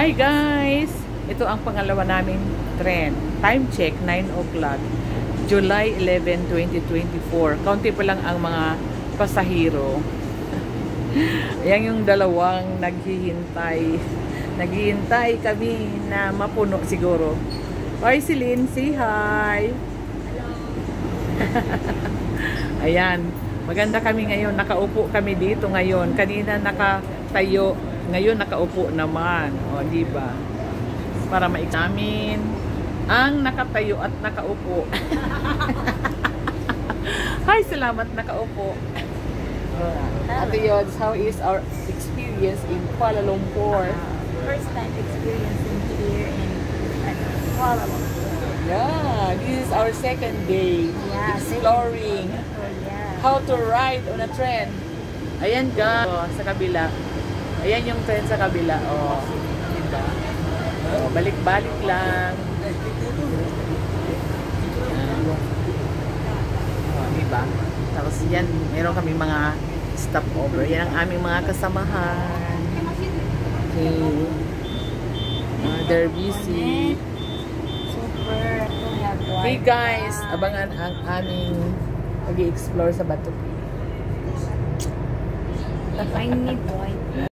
Hi guys! Ito ang pangalawa naming trend. Time check, 9 o'clock. July 11, 2024. Kaunti pa lang ang mga pasahero. Yan yung dalawang naghihintay. Naghihintay kami na mapuno siguro. Hi Celine, say hi! Hello! Ayan. Maganda kami ngayon. Nakaupo kami dito ngayon. Kanina nakatayo. Ngayon nakaupo naman. O, diba? Para ma-examine ang nakatayo at nakaupo. Hi, salamat nakaupo. Ate Yods, how is our experience in Kuala Lumpur? First time experiencing here in Kuala Lumpur. Yeah, this is our second day exploring how to ride on a train. Ayan guys, sa kabila. Ayan yung train sa kabila. Oh, diba? Oh, balik-balik lang. Oh, diba? Tapos yan, meron kami mga stopover. Yan ang aming mga kasamahan. Okay. They're busy. Super. Hey guys, abangan ang aming pag-i-explore sa Batupi. I need point.